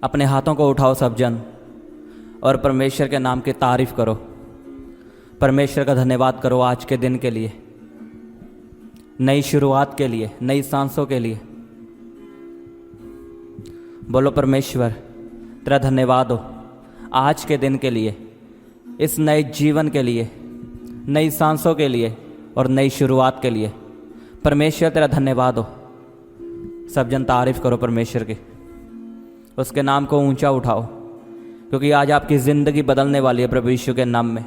अपने हाथों को उठाओ सब जन और परमेश्वर के नाम की तारीफ करो। परमेश्वर का धन्यवाद करो आज के दिन के लिए, नई शुरुआत के लिए, नई सांसों के लिए। बोलो परमेश्वर तेरा धन्यवाद हो आज के दिन के लिए, इस नए जीवन के लिए, नई सांसों के लिए और नई शुरुआत के लिए। परमेश्वर तेरा धन्यवाद हो। सब जन तारीफ करो परमेश्वर की, उसके नाम को ऊंचा उठाओ, क्योंकि आज आपकी ज़िंदगी बदलने वाली है प्रभु यीशु के नाम में।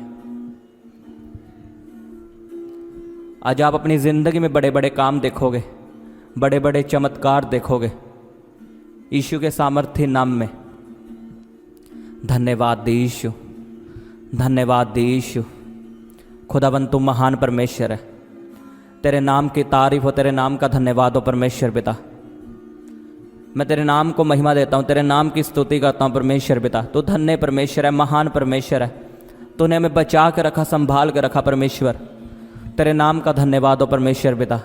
आज आप अपनी ज़िंदगी में बड़े बड़े काम देखोगे, बड़े बड़े चमत्कार देखोगे यीशु के सामर्थ्य नाम में। धन्यवाद दे यीशु, धन्यवाद दे यीशु। खुदावंद तू महान परमेश्वर है, तेरे नाम की तारीफ हो, तेरे नाम का धन्यवाद हो परमेश्वर पिता। मैं तेरे नाम को महिमा देता हूँ, तेरे नाम की स्तुति करता हूँ परमेश्वर पिता। तू धन्य परमेश्वर है, महान परमेश्वर है। तूने हमें बचा के रखा, संभाल के रखा परमेश्वर। तेरे नाम का धन्यवाद हो परमेश्वर पिता।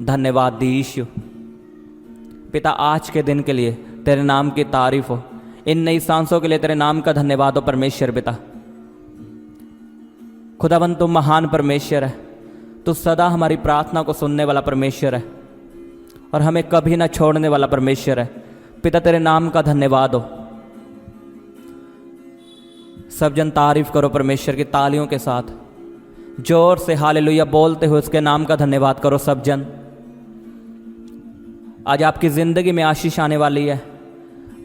धन्यवाद दी यीशु पिता, आज के दिन के लिए तेरे नाम की तारीफ हो। इन नई सांसों के लिए तेरे नाम का धन्यवाद हो परमेश्वर पिता। खुदावंद तू महान परमेश्वर है, तू सदा हमारी प्रार्थना को सुनने वाला परमेश्वर है और हमें कभी ना छोड़ने वाला परमेश्वर है पिता। तेरे नाम का धन्यवाद हो। सब जन तारीफ करो परमेश्वर की तालियों के साथ, जोर से हालेलुया बोलते हुए उसके नाम का धन्यवाद करो सब जन। आज आपकी ज़िंदगी में आशीष आने वाली है,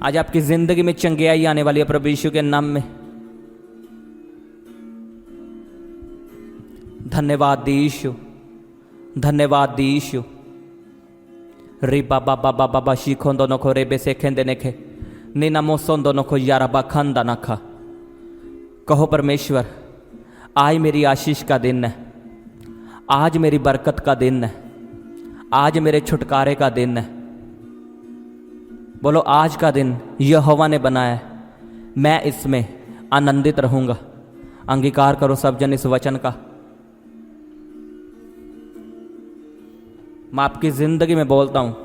आज आपकी ज़िंदगी में चंगियाई आने वाली है प्रभु यीशु के नाम में। धन्यवाद दी यीशु, धन्यवाद दी यीशु। री बाबा बाबा बाबा शीखों दोनों को रेबे से खेंदे नेखे नीना मोसों दोनों को यारा बाखंदा नखा। कहो परमेश्वर आज मेरी आशीष का दिन है, आज मेरी बरकत का दिन है, आज मेरे छुटकारे का दिन है। बोलो आज का दिन यहोवा ने बनाया है, मैं इसमें आनंदित रहूंगा। अंगीकार करो सब जन इस वचन का। मैं आपकी ज़िंदगी में बोलता हूँ,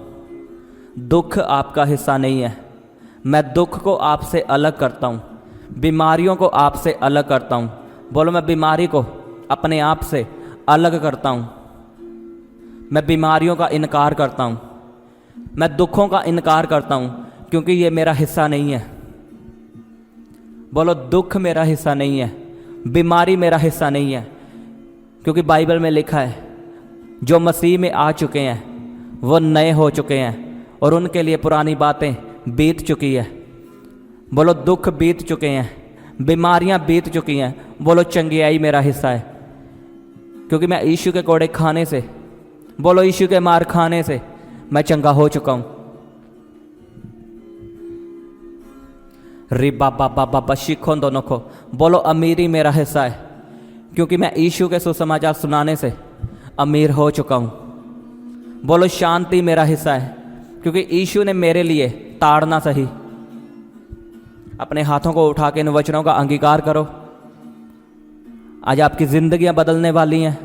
दुख आपका हिस्सा नहीं है। मैं दुख को आपसे अलग करता हूँ, बीमारियों को आपसे अलग करता हूँ। बोलो मैं बीमारी को अपने आप से अलग करता हूँ। मैं बीमारियों का इनकार करता हूँ, मैं दुखों का इनकार करता हूँ, क्योंकि ये मेरा हिस्सा नहीं है। बोलो दुख मेरा हिस्सा नहीं है, बीमारी मेरा हिस्सा नहीं है, क्योंकि बाइबल में लिखा है जो मसीह में आ चुके हैं वो नए हो चुके हैं और उनके लिए पुरानी बातें बीत चुकी है। बोलो दुख बीत चुके हैं, बीमारियां बीत चुकी हैं। बोलो चंगियाई मेरा हिस्सा है, क्योंकि मैं यीशु के कोड़े खाने से, बोलो यीशु के मार खाने से मैं चंगा हो चुका हूं। री बाबा बाबा बशीखों दोनों को बोलो अमीरी मेरा हिस्सा है, क्योंकि मैं यीशु के सुसमाचार सुनाने से अमीर हो चुका हूं। बोलो शांति मेरा हिस्सा है, क्योंकि यीशु ने मेरे लिए ताड़ना सही। अपने हाथों को उठा के इन वचनों का अंगीकार करो। आज आपकी जिंदगियां बदलने वाली हैं,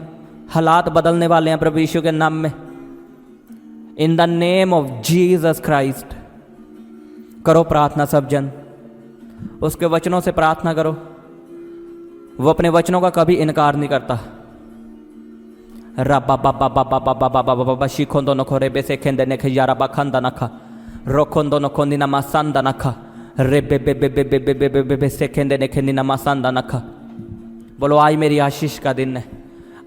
हालात बदलने वाले हैं प्रभु यीशु के नाम में। In the name of Jesus Christ करो प्रार्थना सब जन, उसके वचनों से प्रार्थना करो। वो अपने वचनों का कभी इनकार नहीं करता। रबा बाबा बाबा बाबा बाबा बाबा शीखों दोनों को रेबे से खेंदे ने यारा बाखंदा नखा रोखों दोनों को निना मासांदा नखा रेबे बे बे बे बे बे बे बे से खेंदे ने निना मासांदा नखा। बोलो आज मेरी आशीष का दिन है,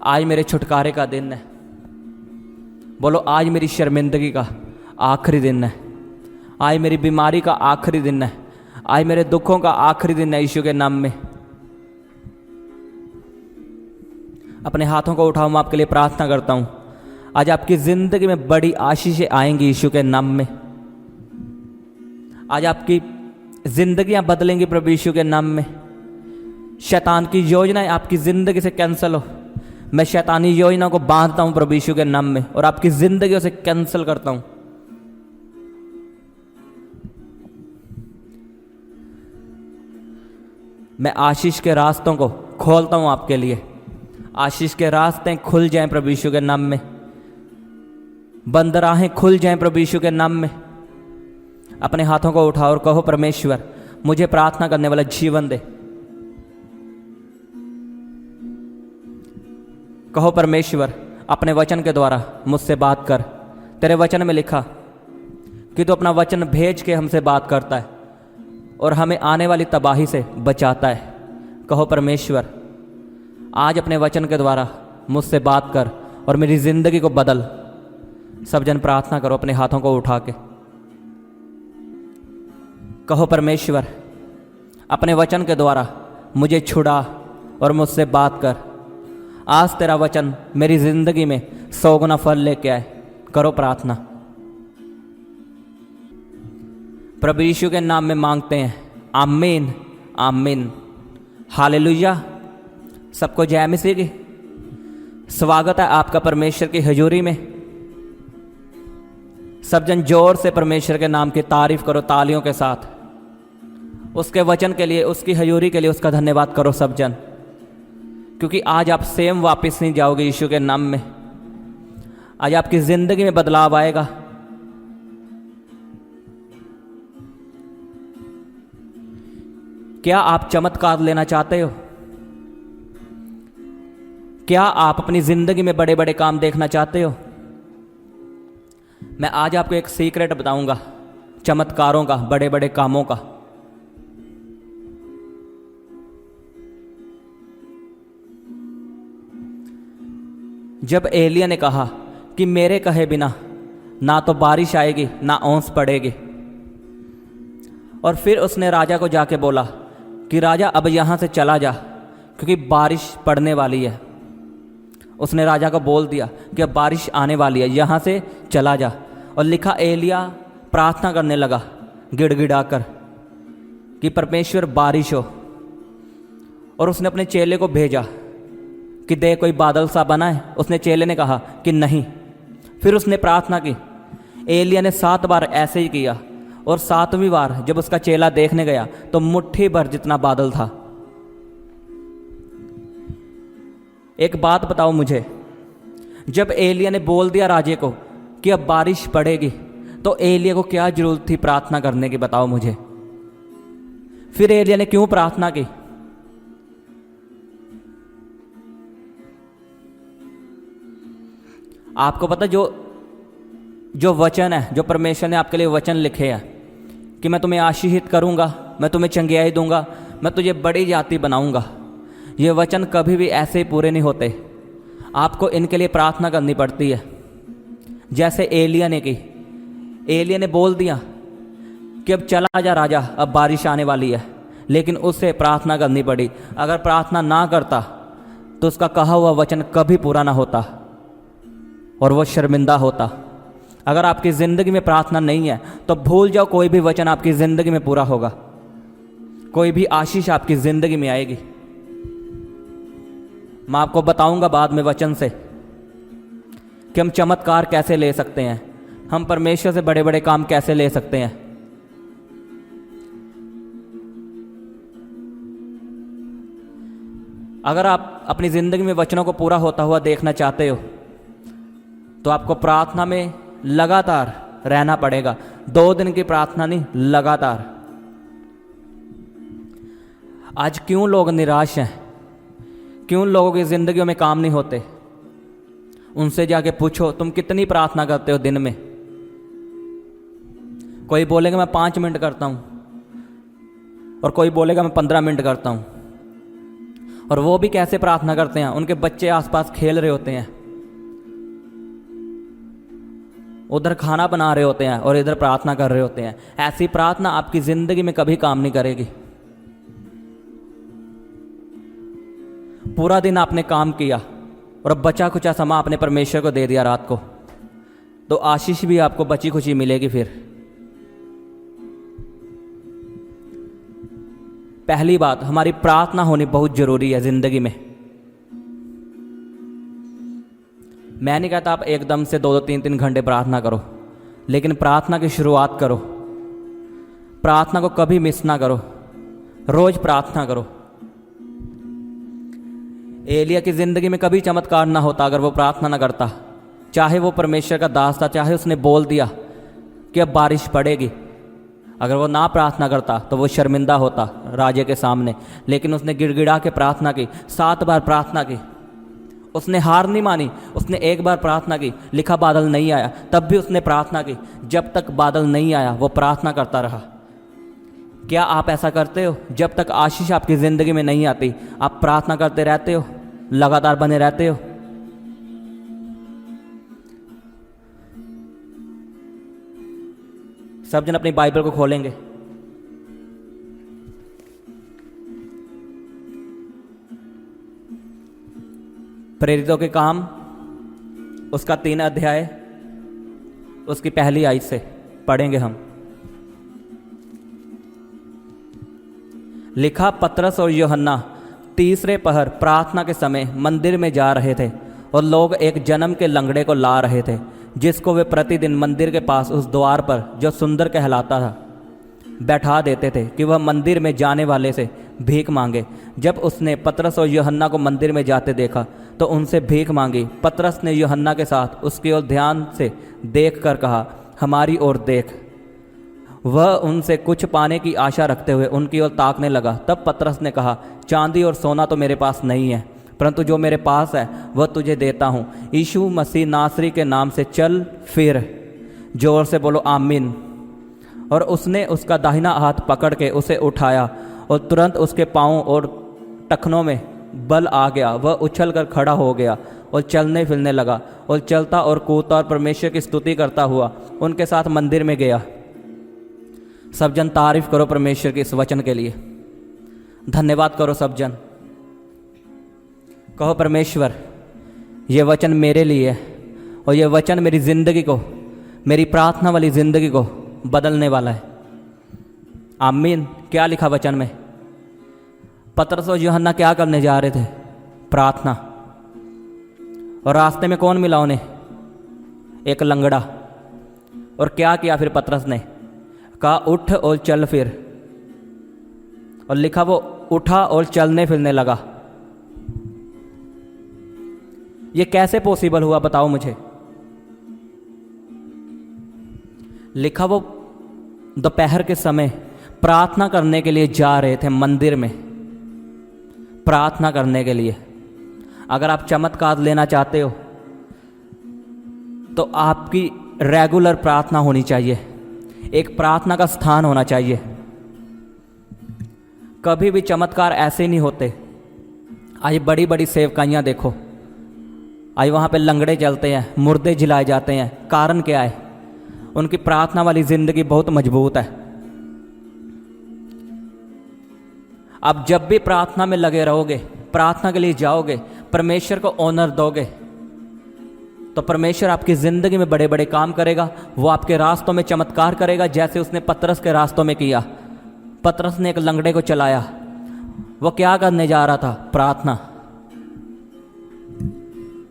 आज मेरे छुटकारे का दिन है। बोलो आज मेरी शर्मिंदगी का आखिरी दिन है, आज मेरी बीमारी का आखिरी दिन है, आज मेरे दुखों का आखिरी दिन है यीशु के नाम में। अपने हाथों को उठाओ, मैं आपके लिए प्रार्थना करता हूं। आज आपकी जिंदगी में बड़ी आशीषें आएंगी यीशु के नाम में। आज आपकी जिंदगियां बदलेंगी प्रभु यीशु के नाम में। शैतान की योजनाएं आपकी जिंदगी से कैंसिल हो। मैं शैतानी योजना को बांधता हूं प्रभु यीशु के नाम में और आपकी जिंदगियों से कैंसिल करता हूं। मैं आशीष के रास्तों को खोलता हूं आपके लिए। आशीष के रास्ते खुल जाएं प्रभु यीशु के नाम में। बंद राहें खुल जाएं प्रभु यीशु के नाम में। अपने हाथों को उठाओ और कहो, परमेश्वर मुझे प्रार्थना करने वाला जीवन दे। कहो, परमेश्वर अपने वचन के द्वारा मुझसे बात कर। तेरे वचन में लिखा कि तू अपना वचन भेज के हमसे बात करता है और हमें आने वाली तबाही से बचाता है। कहो, परमेश्वर आज अपने वचन के द्वारा मुझसे बात कर और मेरी ज़िंदगी को बदल। सब जन प्रार्थना करो अपने हाथों को उठा के। कहो, परमेश्वर अपने वचन के द्वारा मुझे छुड़ा और मुझसे बात कर। आज तेरा वचन मेरी ज़िंदगी में 100 गुना फल लेके आए। करो प्रार्थना। प्रभु यीशु के नाम में मांगते हैं, आमीन आमीन, हालेलुया। सबको जय मसीह की। स्वागत है आपका परमेश्वर की हजूरी में। सब जन जोर से परमेश्वर के नाम की तारीफ करो तालियों के साथ। उसके वचन के लिए, उसकी हजूरी के लिए उसका धन्यवाद करो सब जन, क्योंकि आज आप सेम वापस नहीं जाओगे यीशु के नाम में। आज आपकी ज़िंदगी में बदलाव आएगा। क्या आप चमत्कार लेना चाहते हो? क्या आप अपनी ज़िंदगी में बड़े बड़े काम देखना चाहते हो? मैं आज आपको एक सीक्रेट बताऊंगा चमत्कारों का, बड़े बड़े कामों का। जब एलिया ने कहा कि मेरे कहे बिना ना तो बारिश आएगी ना ओस पड़ेगी, और फिर उसने राजा को जाके बोला कि राजा अब यहाँ से चला जा क्योंकि बारिश पड़ने वाली है। उसने राजा को बोल दिया कि अब बारिश आने वाली है, यहाँ से चला जा। और लिखा, एलिया प्रार्थना करने लगा गिड़गिड़ाकर कि परमेश्वर बारिश हो। और उसने अपने चेले को भेजा कि दे कोई बादल सा बना है। उसने चेले ने कहा कि नहीं। फिर उसने प्रार्थना की। एलिया ने 7 बार ऐसे ही किया, और 7वीं बार जब उसका चेला देखने गया तो मुट्ठी भर जितना बादल था। एक बात बताओ मुझे, जब एलिया ने बोल दिया राजे को कि अब बारिश पड़ेगी, तो एलिया को क्या जरूरत थी प्रार्थना करने की? बताओ मुझे। फिर एलिया ने क्यों प्रार्थना की? आपको पता, जो वचन है, जो परमेश्वर ने आपके लिए वचन लिखे हैं कि मैं तुम्हें आशीषित करूंगा, मैं तुम्हें चंगियाई दूंगा, मैं तुझे बड़ी जाति बनाऊंगा, ये वचन कभी भी ऐसे ही पूरे नहीं होते। आपको इनके लिए प्रार्थना करनी पड़ती है, जैसे एलिया ने की। एलिया ने बोल दिया कि अब चला जा राजा, अब बारिश आने वाली है, लेकिन उससे प्रार्थना करनी पड़ी। अगर प्रार्थना ना करता तो उसका कहा हुआ वचन कभी पूरा ना होता और वो शर्मिंदा होता। अगर आपकी ज़िंदगी में प्रार्थना नहीं है तो भूल जाओ, कोई भी वचन आपकी ज़िंदगी में पूरा होगा, कोई भी आशीष आपकी ज़िंदगी में आएगी। मैं आपको बताऊंगा बाद में वचन से कि हम चमत्कार कैसे ले सकते हैं, हम परमेश्वर से बड़े बड़े काम कैसे ले सकते हैं। अगर आप अपनी ज़िंदगी में वचनों को पूरा होता हुआ देखना चाहते हो तो आपको प्रार्थना में लगातार रहना पड़ेगा। 2 दिन की प्रार्थना नहीं, लगातार। आज क्यों लोग निराश हैं? क्यों लोगों की जिंदगियों में काम नहीं होते? उनसे जाके पूछो, तुम कितनी प्रार्थना करते हो दिन में? कोई बोलेगा मैं 5 मिनट करता हूं, और कोई बोलेगा मैं 15 मिनट करता हूं। और वो भी कैसे प्रार्थना करते हैं? उनके बच्चे आसपास खेल रहे होते हैं, उधर खाना बना रहे होते हैं और इधर प्रार्थना कर रहे होते हैं। ऐसी प्रार्थना आपकी जिंदगी में कभी काम नहीं करेगी। पूरा दिन आपने काम किया और अब बचा खुचा समय आपने परमेश्वर को दे दिया रात को, तो आशीष भी आपको बची खुची मिलेगी। फिर पहली बात, हमारी प्रार्थना होनी बहुत जरूरी है जिंदगी में। मैं नहीं कहता आप एकदम से 2-2 3-3 घंटे प्रार्थना करो, लेकिन प्रार्थना की शुरुआत करो। प्रार्थना को कभी मिस ना करो, रोज प्रार्थना करो। एलिया की जिंदगी में कभी चमत्कार ना होता अगर वो प्रार्थना ना करता। चाहे वो परमेश्वर का दास था, चाहे उसने बोल दिया कि अब बारिश पड़ेगी, अगर वो ना प्रार्थना करता तो वो शर्मिंदा होता राजे के सामने, लेकिन उसने गिड़गिड़ा के प्रार्थना की, 7 बार प्रार्थना की। उसने हार नहीं मानी, उसने एक बार प्रार्थना की। लिखा बादल नहीं आया, तब भी उसने प्रार्थना की। जब तक बादल नहीं आया वो प्रार्थना करता रहा। क्या आप ऐसा करते हो? जब तक आशीष आपकी ज़िंदगी में नहीं आती आप प्रार्थना करते रहते हो, लगातार बने रहते हो? सब जन अपनी बाइबल को खोलेंगे। प्रेरितों के काम उसका 3 अध्याय उसकी पहली आयत से पढ़ेंगे हम। लिखा, पतरस और यूहन्ना तीसरे पहर प्रार्थना के समय मंदिर में जा रहे थे और लोग एक जन्म के लंगड़े को ला रहे थे, जिसको वे प्रतिदिन मंदिर के पास उस द्वार पर जो सुंदर कहलाता था बैठा देते थे कि वह मंदिर में जाने वाले से भीख मांगे। जब उसने पतरस और यूहन्ना को मंदिर में जाते देखा तो उनसे भीख मांगी। पतरस ने यूहन्ना के साथ उसकी ओर ध्यान से देख कर कहा, हमारी ओर देख। वह उनसे कुछ पाने की आशा रखते हुए उनकी ओर ताकने लगा। तब पतरस ने कहा, चांदी और सोना तो मेरे पास नहीं है, परंतु जो मेरे पास है वह तुझे देता हूँ। यीशु मसीह नासरी के नाम से चल फिर। जोर से बोलो आमीन। और उसने उसका दाहिना हाथ पकड़ के उसे उठाया और तुरंत उसके पाँव और टखनों में बल आ गया। वह उछल कर खड़ा हो गया और चलने फिरने लगा और चलता और कूदता और परमेश्वर की स्तुति करता हुआ उनके साथ मंदिर में गया। सब जन तारीफ करो परमेश्वर के इस वचन के लिए। धन्यवाद करो सब जन। कहो, परमेश्वर ये वचन मेरे लिए है और ये वचन मेरी ज़िंदगी को, मेरी प्रार्थना वाली ज़िंदगी को बदलने वाला है। आमीन। क्या लिखा वचन में? पतरस और यूहन्ना क्या करने जा रहे थे? प्रार्थना। और रास्ते में कौन मिला उन्हें? एक लंगड़ा। और क्या किया फिर पतरस ने? कहा, उठ और चल फिर। और लिखा वो उठा और चलने फिरने लगा। ये कैसे पॉसिबल हुआ बताओ मुझे? लिखा वो दोपहर के समय प्रार्थना करने के लिए जा रहे थे मंदिर में, प्रार्थना करने के लिए। अगर आप चमत्कार लेना चाहते हो तो आपकी रेगुलर प्रार्थना होनी चाहिए, एक प्रार्थना का स्थान होना चाहिए। कभी भी चमत्कार ऐसे नहीं होते। आज बड़ी बड़ी सेवकाइयाँ देखो, आज वहाँ पे लंगड़े चलते हैं, मुर्दे जिलाए जाते हैं। कारण क्या है? उनकी प्रार्थना वाली ज़िंदगी बहुत मजबूत है। आप जब भी प्रार्थना में लगे रहोगे, प्रार्थना के लिए जाओगे, परमेश्वर को ऑनर दोगे, तो परमेश्वर आपकी ज़िंदगी में बड़े बड़े काम करेगा। वो आपके रास्तों में चमत्कार करेगा, जैसे उसने पतरस के रास्तों में किया। पतरस ने एक लंगड़े को चलाया। वो क्या करने जा रहा था? प्रार्थना।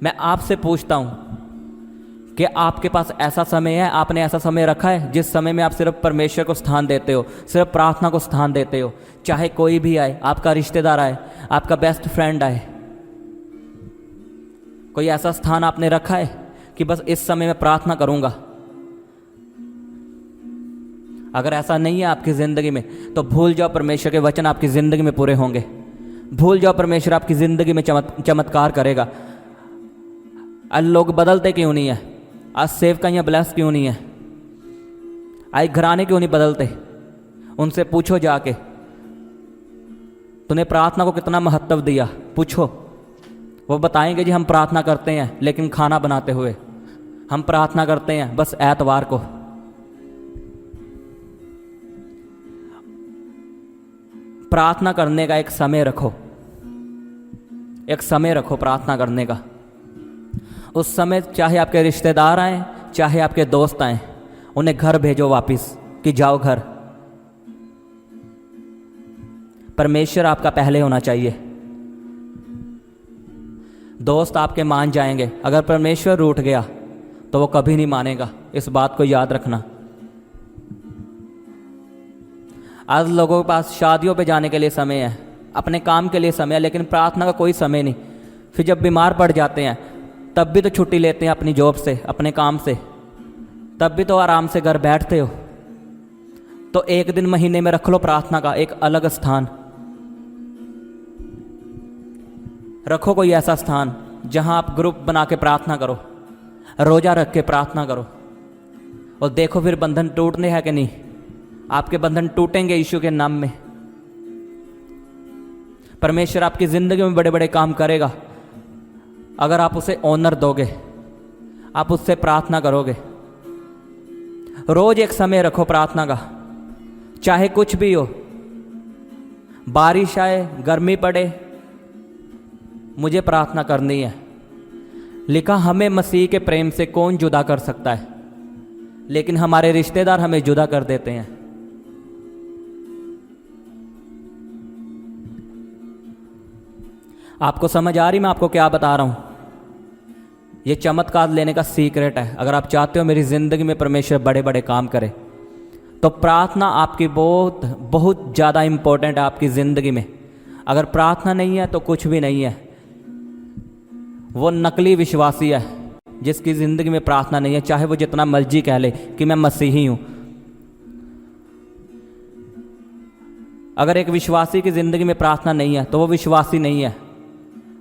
मैं आपसे पूछता हूँ कि आपके पास ऐसा समय है, आपने ऐसा समय रखा है जिस समय में आप सिर्फ परमेश्वर को स्थान देते हो, सिर्फ प्रार्थना को स्थान देते हो? चाहे कोई भी आए, आपका रिश्तेदार आए, आपका बेस्ट फ्रेंड आए, कोई ऐसा स्थान आपने रखा है कि बस इस समय मैं प्रार्थना करूंगा? अगर ऐसा नहीं है आपकी ज़िंदगी में तो भूल जाओ, परमेश्वर के वचन आपकी ज़िंदगी में पूरे होंगे। भूल जाओ, परमेश्वर आपकी ज़िंदगी में चमत्कार करेगा। आज लोग बदलते क्यों नहीं है? आज सेवकाइयाँ ब्लेस क्यों नहीं है? आज घराने क्यों नहीं बदलते? उनसे पूछो जाके, तूने प्रार्थना को कितना महत्व दिया? पूछो। वो बताएंगे, जी हम प्रार्थना करते हैं लेकिन खाना बनाते हुए, हम प्रार्थना करते हैं बस एतवार को। प्रार्थना करने का एक समय रखो, एक समय रखो प्रार्थना करने का। उस समय चाहे आपके रिश्तेदार आए, चाहे आपके दोस्त आए, उन्हें घर भेजो वापस कि जाओ घर। परमेश्वर आपका पहले होना चाहिए। दोस्त आपके मान जाएंगे, अगर परमेश्वर रूठ गया तो वो कभी नहीं मानेगा। इस बात को याद रखना। आज लोगों के पास शादियों पे जाने के लिए समय है, अपने काम के लिए समय है, लेकिन प्रार्थना का कोई समय नहीं। फिर जब बीमार पड़ जाते हैं तब भी तो छुट्टी लेते हैं अपनी जॉब से, अपने काम से, तब भी तो आराम से घर बैठते हो। तो एक दिन महीने में रख लो प्रार्थना का एक अलग स्थान। रखो कोई ऐसा स्थान जहां आप ग्रुप बना के प्रार्थना करो, रोजा रख के प्रार्थना करो, और देखो फिर बंधन टूटने हैं कि नहीं। आपके बंधन टूटेंगे यीशु के नाम में। परमेश्वर आपकी जिंदगी में बड़े बड़े काम करेगा अगर आप उसे ऑनर दोगे, आप उससे प्रार्थना करोगे। रोज एक समय रखो प्रार्थना का, चाहे कुछ भी हो, बारिश आए, गर्मी पड़े, मुझे प्रार्थना करनी है। लिखा हमें मसीह के प्रेम से कौन जुदा कर सकता है, लेकिन हमारे रिश्तेदार हमें जुदा कर देते हैं। आपको समझ आ रही मैं आपको क्या बता रहा हूं? ये चमत्कार लेने का सीक्रेट है। अगर आप चाहते हो मेरी जिंदगी में परमेश्वर बड़े बड़े काम करे, तो प्रार्थना आपकी बहुत बहुत ज़्यादा इंपॉर्टेंट है आपकी ज़िंदगी में। अगर प्रार्थना नहीं है तो कुछ भी नहीं है। वो नकली विश्वासी है जिसकी ज़िंदगी में प्रार्थना नहीं है, चाहे वो जितना मर्जी कह ले कि मैं मसीही हूँ। अगर एक विश्वासी की ज़िंदगी में प्रार्थना नहीं है तो वो विश्वासी नहीं है,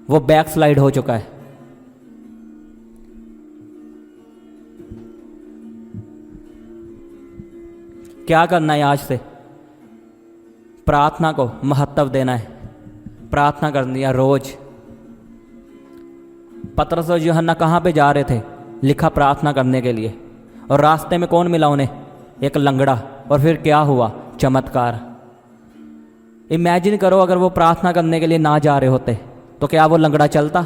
वो बैकस्लाइड हो चुका है। क्या करना है आज से? प्रार्थना को महत्व देना है, प्रार्थना करनी है रोज। पतरस और यूहन्ना कहाँ पे जा रहे थे? लिखा प्रार्थना करने के लिए। और रास्ते में कौन मिला उन्हें? एक लंगड़ा। और फिर क्या हुआ? चमत्कार। इमेजिन करो अगर वो प्रार्थना करने के लिए ना जा रहे होते तो क्या वो लंगड़ा चलता?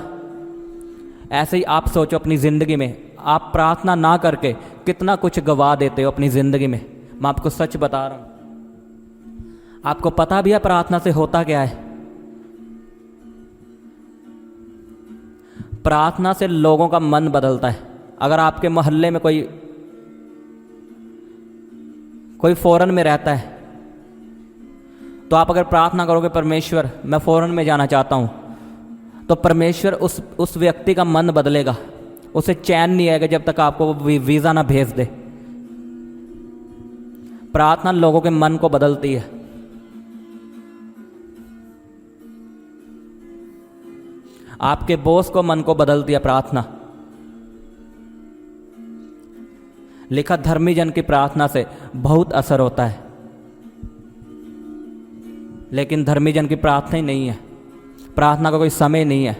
ऐसे ही आप सोचो अपनी ज़िंदगी में, आप प्रार्थना ना करके कितना कुछ गवा देते हो अपनी ज़िंदगी में। मैं आपको सच बता रहा हूँ। आपको पता भी है प्रार्थना से होता क्या है? प्रार्थना से लोगों का मन बदलता है। अगर आपके मोहल्ले में कोई फॉरेन में रहता है, तो आप अगर प्रार्थना करोगे परमेश्वर मैं फॉरेन में जाना चाहता हूँ, तो परमेश्वर उस व्यक्ति का मन बदलेगा। उसे चैन नहीं आएगा जब तक आपको वीज़ा ना भेज दे। प्रार्थना लोगों के मन को बदलती है। आपके बॉस को मन को बदलती है प्रार्थना। लिखा धर्मी जन की प्रार्थना से बहुत असर होता है, लेकिन धर्मी जन की प्रार्थना ही नहीं है। प्रार्थना का कोई समय नहीं है।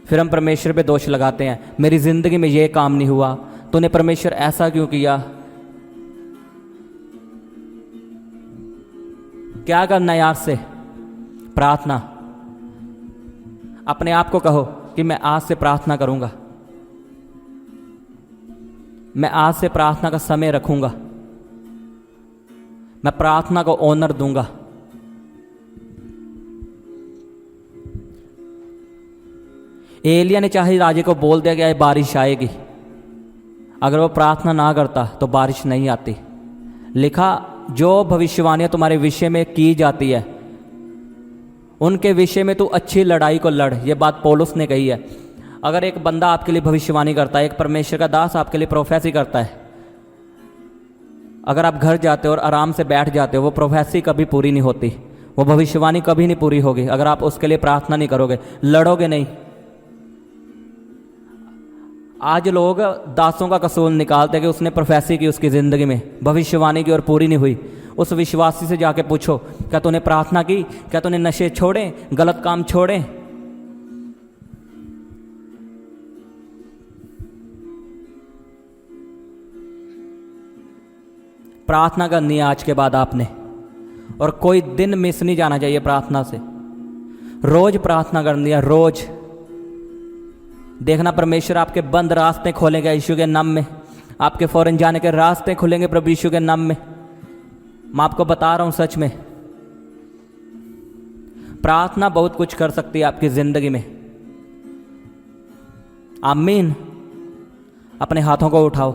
फिर हम परमेश्वर पे दोष लगाते हैं, मेरी जिंदगी में ये काम नहीं हुआ, तूने परमेश्वर ऐसा क्यों किया? क्या करना है आज से? प्रार्थना। अपने आप को कहो कि मैं आज से प्रार्थना करूंगा, मैं आज से प्रार्थना का समय रखूंगा, मैं प्रार्थना को ऑनर दूंगा। एलिया ने चाहे राजे को बोल दिया कि बारिश आएगी, अगर वो प्रार्थना ना करता तो बारिश नहीं आती। लिखा जो भविष्यवाणियां तुम्हारे विषय में की जाती है उनके विषय में तू अच्छी लड़ाई को लड़। ये बात पौलुस ने कही है। अगर एक बंदा आपके लिए भविष्यवाणी करता है, एक परमेश्वर का दास आपके लिए प्रोफेसी करता है, अगर आप घर जाते हो और आराम से बैठ जाते हो, वो प्रोफेसी कभी पूरी नहीं होती, वो भविष्यवाणी कभी नहीं पूरी होगी अगर आप उसके लिए प्रार्थना नहीं करोगे, लड़ोगे नहीं। आज लोग दासों का कसूर निकालते हैं कि उसने प्रोफेसी की उसकी ज़िंदगी में, भविष्यवाणी की और पूरी नहीं हुई। उस विश्वासी से जाके पूछो, क्या तूने प्रार्थना की? क्या तूने नशे छोड़े, गलत काम छोड़े? प्रार्थना करनी है आज के बाद आपने, और कोई दिन मिस नहीं जाना चाहिए प्रार्थना से। रोज प्रार्थना करनी है, रोज। देखना परमेश्वर आपके बंद रास्ते खोलेगा यीशु के नाम में। आपके फॉरेन जाने के रास्ते खुलेंगे प्रभु यीशु के नाम में। मैं आपको बता रहा हूं सच में, प्रार्थना बहुत कुछ कर सकती है आपकी जिंदगी में। आमीन। अपने हाथों को उठाओ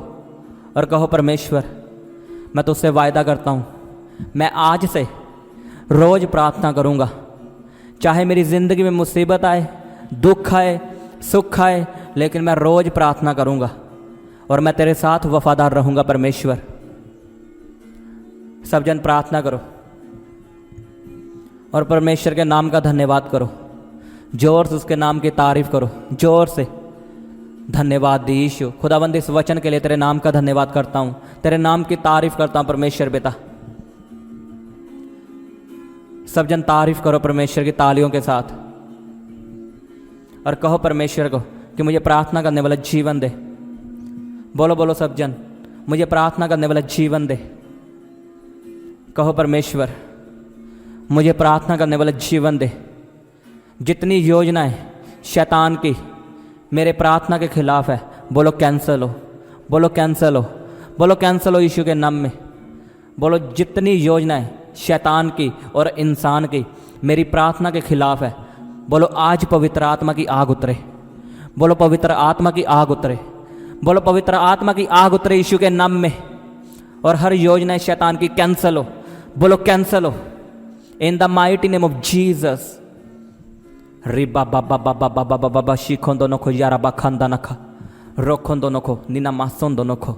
और कहो परमेश्वर मैं तुझसे वायदा करता हूं, मैं आज से रोज प्रार्थना करूंगा। चाहे मेरी जिंदगी में मुसीबत आए, दुख आए, सुख आए, लेकिन मैं रोज प्रार्थना करूंगा और मैं तेरे साथ वफादार रहूंगा परमेश्वर। सब जन प्रार्थना करो और परमेश्वर के नाम का धन्यवाद करो, जोर से उसके नाम की तारीफ करो, जोर से। धन्यवाद यीशु। खुदावंद इस वचन के लिए तेरे नाम का धन्यवाद करता हूँ, तेरे नाम की तारीफ करता हूँ परमेश्वर पिता। सब जन तारीफ करो परमेश्वर की तालियों के साथ और कहो परमेश्वर को कि मुझे प्रार्थना करने वाला जीवन दे। बोलो बोलो सब जन, मुझे प्रार्थना करने वाला जीवन दे। कहो परमेश्वर मुझे प्रार्थना करने वाला जीवन दे। जितनी योजनाएं शैतान की मेरे प्रार्थना के खिलाफ है, बोलो कैंसल हो, बोलो कैंसल हो, बोलो कैंसल हो यीशु के नाम में। बोलो जितनी योजनाएं शैतान की और इंसान की मेरी प्रार्थना के खिलाफ है, बोलो आज पवित्र आत्मा की आग उतरे। बोलो पवित्र आत्मा की आग उतरे, बोलो पवित्र आत्मा की आग उतरे यीशु के नाम में। और हर योजना शैतान की कैंसल हो, बोलो कैंसल हो in the mighty name of Jesus. रिबा बाबा बाबा बाबा बाबा बा शिखोंदो नखो यारा बा खंदा नखा रोखोंदो नखो नीना मासोंदो नखो।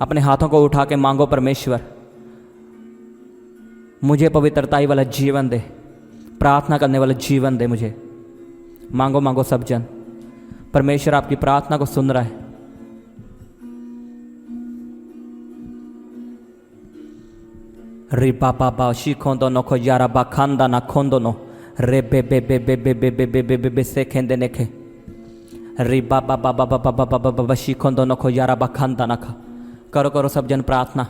अपने हाथों को उठा के मांगो परमेश्वर मुझे पवित्रताई वाला जीवन दे, प्रार्थना करने वाला जीवन दे मुझे। मांगो मांगो सब जन, परमेश्वर आपकी प्रार्थना को सुन रहा है। रिबा बाबा शिखोंदो नखो यारा बा खंदा ना खोंदो नो रे बे बे बे बे बे बे बे बे बे बे बे से खेंदे नेखे रिबा बाबा बाबा बाबा बाबा बाबा शिखोंदो नखो यारा बा खंदा ना खा। करो करो सब जन प्रार्थना।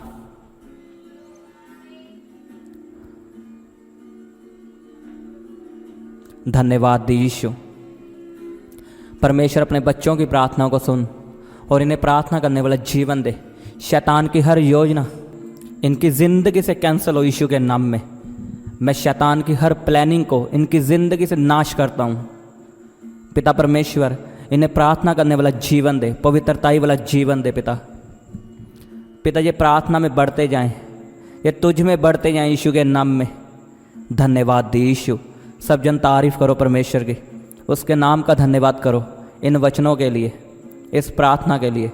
धन्यवाद यीशु। परमेश्वर अपने बच्चों की प्रार्थनाओं को सुन और इन्हें प्रार्थना करने वाला जीवन दे। शैतान की हर योजना इनकी ज़िंदगी से कैंसिल हो यीशु के नाम में। मैं शैतान की हर प्लानिंग को इनकी ज़िंदगी से नाश करता हूँ। पिता परमेश्वर इन्हें प्रार्थना करने वाला जीवन दे, पवित्रताई वाला जीवन दे पिता। पिता ये प्रार्थना में बढ़ते जाएं, ये तुझ में बढ़ते जाएं यीशु के नाम में। धन्यवाद यीशु। सब जन तारीफ करो परमेश्वर की, उसके नाम का धन्यवाद करो इन वचनों के लिए, इस प्रार्थना के लिए।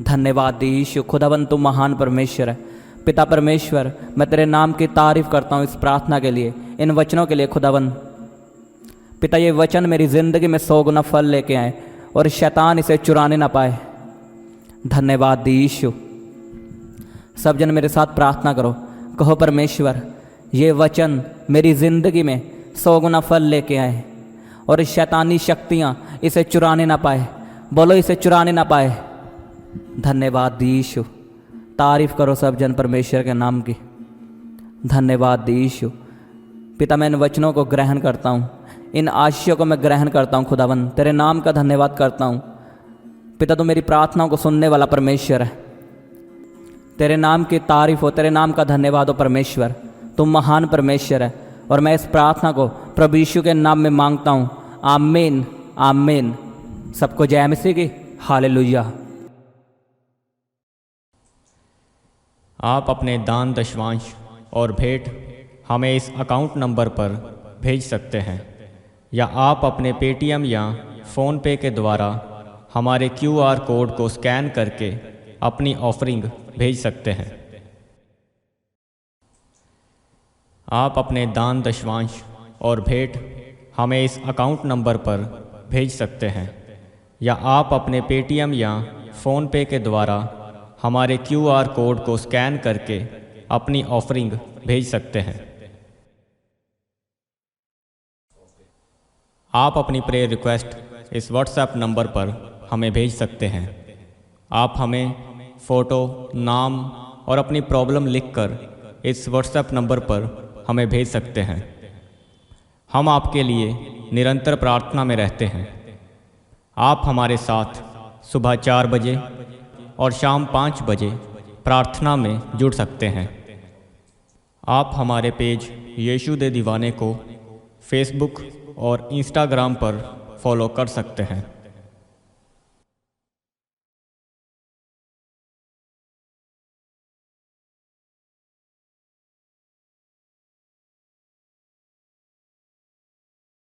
धन्यवाद यीशु। खुदावंद तू महान परमेश्वर है। पिता परमेश्वर मैं तेरे नाम की तारीफ करता हूँ इस प्रार्थना के लिए, इन वचनों के लिए। खुदावंद पिता ये वचन मेरी ज़िंदगी में 100 गुना फल लेके आए और शैतान इसे चुराने ना पाए। धन्यवाद यीशु। सब जन मेरे साथ प्रार्थना करो, कहो परमेश्वर ये वचन मेरी ज़िंदगी में 100 गुना फल लेके आए और शैतानी शक्तियाँ इसे चुराने ना पाए। बोलो इसे चुराने ना पाए। धन्यवाद यीशु। तारीफ करो सब जन परमेश्वर के नाम की। धन्यवाद यीशु। पिता मैं इन वचनों को ग्रहण करता हूँ, इन आशीषों को मैं ग्रहण करता हूँ। खुदावंद तेरे नाम का धन्यवाद करता हूँ। पिता तू मेरी प्रार्थनाओं को सुनने वाला परमेश्वर है। तेरे नाम की तारीफ हो, तेरे नाम का धन्यवाद हो परमेश्वर। तुम महान परमेश्वर है और मैं इस प्रार्थना को प्रभु यीशु के नाम में मांगता हूँ। आमीन आमीन। सबको जय मसीह की। हालेलुया। आप अपने दान दशवांश और भेंट हमें इस अकाउंट नंबर पर भेज सकते हैं या आप अपने पेटीएम या फ़ोनपे के द्वारा हमारे QR कोड को स्कैन करके अपनी ऑफरिंग भेज सकते हैं। आप अपने दान दशवांश और भेंट हमें इस अकाउंट नंबर पर भेज सकते हैं या आप अपने पेटीएम या फ़ोनपे के द्वारा हमारे QR कोड को स्कैन करके अपनी ऑफरिंग भेज सकते हैं। आप अपनी प्रेयर रिक्वेस्ट इस व्हाट्सएप नंबर पर हमें भेज सकते हैं। आप हमें फ़ोटो, नाम और अपनी प्रॉब्लम लिखकर इस व्हाट्सएप नंबर पर हमें भेज सकते हैं। हम आपके लिए निरंतर प्रार्थना में रहते हैं। आप हमारे साथ सुबह 4 बजे और शाम 5 बजे प्रार्थना में जुड़ सकते हैं। आप हमारे पेज यीशु दे दीवाने को फेसबुक और इंस्टाग्राम पर फॉलो कर सकते हैं।